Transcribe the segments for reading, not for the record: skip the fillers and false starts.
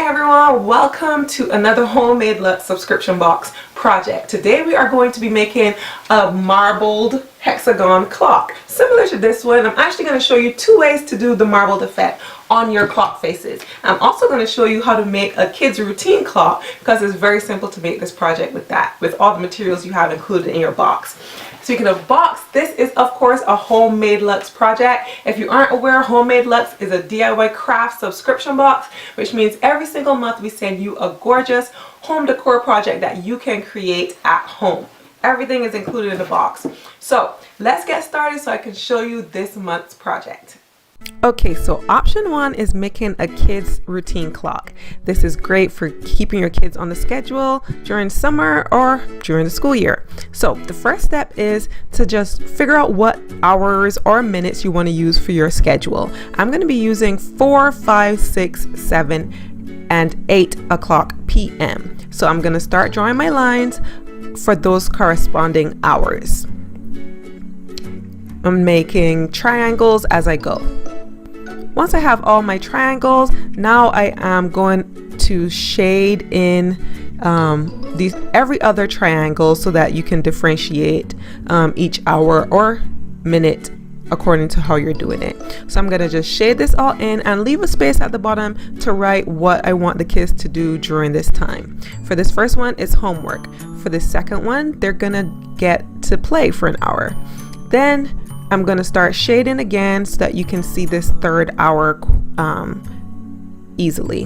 everyone, welcome to another Home Made Luxe subscription box project. Today we are going to be making a marbled hexagon clock. Similar to this one, I'm actually going to show you two ways to do the marbled effect on your clock faces. I'm also going to show you how to make a kid's routine clock because it's very simple to make this project with all the materials you have included in your box. Speaking of box, this is of course a Home Made Luxe project. If you aren't aware, Home Made Luxe is a DIY craft subscription box, which means every single month we send you a gorgeous home decor project that you can create at home. Everything is included in the box. So let's get started so I can show you this month's project. Okay, so option one is making a kid's routine clock. This is great for keeping your kids on the schedule during summer or during the school year. So the first step is to just figure out what hours or minutes you want to use for your schedule. I'm going to be using 4, 5, 6, 7, and 8 o'clock p.m. So I'm going to start drawing my lines for those corresponding hours. I'm making triangles as I go. Once I have all my triangles, now I am going to shade in every other triangle so that you can differentiate each hour or minute according to how you're doing it. So I'm going to just shade this all in and leave a space at the bottom to write what I want the kids to do during this time. For this first one, it's homework. For the second one, they're going to get to play for an hour. Then I'm going to start shading again so that you can see this third hour easily.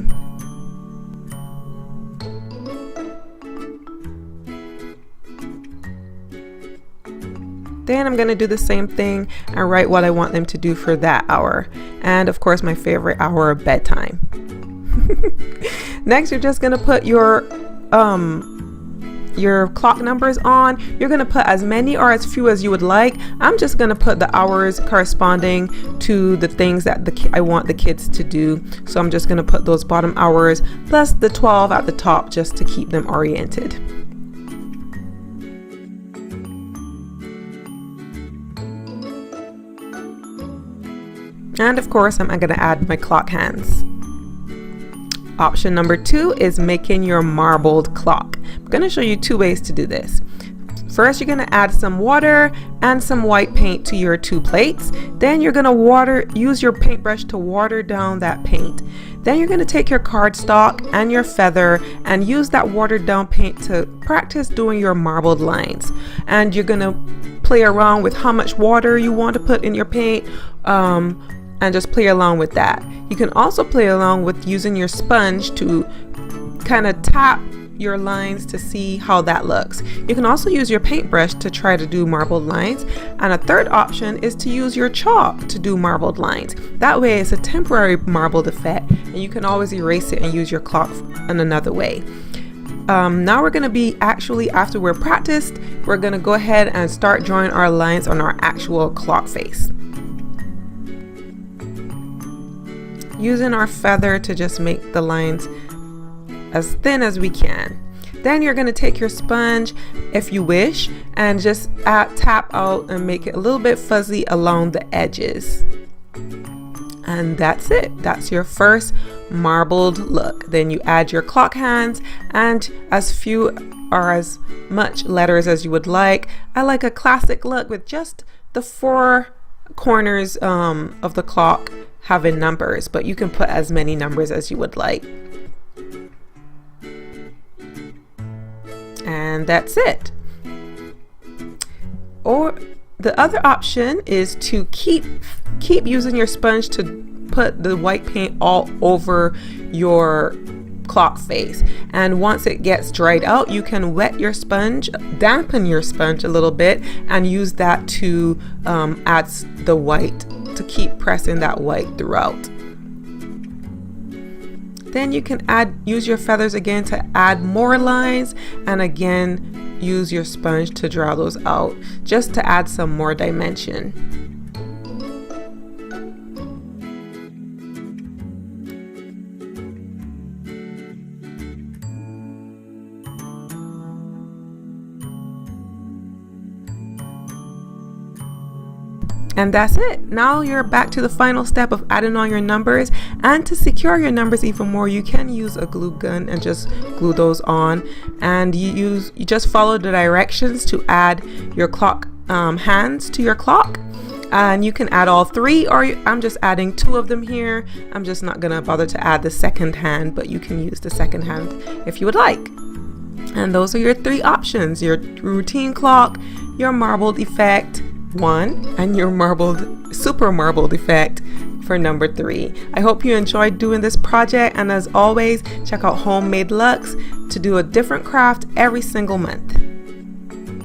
Then I'm going to do the same thing and write what I want them to do for that hour. And of course, my favorite hour of bedtime. Next, you're just going to put your clock numbers on. You're going to put as many or as few as you would like. I'm just going to put the hours corresponding to the things that I want the kids to do. So I'm just going to put those bottom hours plus the 12 at the top just to keep them oriented. And of course, I'm going to add my clock hands. Option number 2 is making your marbled clock. I'm going to show you two ways to do this. First, you're going to add some water and some white paint to your 2 plates. Then you're going to use your paintbrush to water down that paint. Then you're going to take your cardstock and your feather and use that watered down paint to practice doing your marbled lines. And you're going to play around with how much water you want to put in your paint. And just play along with that. You can also play along with using your sponge to kind of tap your lines to see how that looks. You can also use your paintbrush to try to do marbled lines. And a third option is to use your chalk to do marbled lines. That way it's a temporary marbled effect and you can always erase it and use your clock in another way. Now we're going to be after we're practiced, we're going to go ahead and start drawing our lines on our actual clock face. Using our feather to just make the lines as thin as we can. Then you're going to take your sponge, if you wish, and just tap out and make it a little bit fuzzy along the edges. And that's it. That's your first marbled look. Then you add your clock hands and as few or as much letters as you would like. I like a classic look with just the 4 corners of the clock having numbers, but you can put as many numbers as you would like. And that's it. Or the other option is to keep using your sponge to put the white paint all over your clock face. And once it gets dried out, you can wet your sponge, dampen your sponge a little bit, and use that to add the white, to keep pressing that white throughout. Then you can use your feathers again to add more lines, and again use your sponge to draw those out just to add some more dimension. And that's it. Now you're back to the final step of adding on your numbers. And to secure your numbers even more, you can use a glue gun and just glue those on. And you just follow the directions to add your clock hands to your clock. And you can add all 3, or I'm just adding 2 of them here. I'm just not gonna bother to add the second hand, but you can use the second hand if you would like. And those are your 3 options: your routine clock, your marbled effect 1, and your super marbled effect for number 3. I hope you enjoyed doing this project, and as always, check out Home Made Luxe to do a different craft every single month.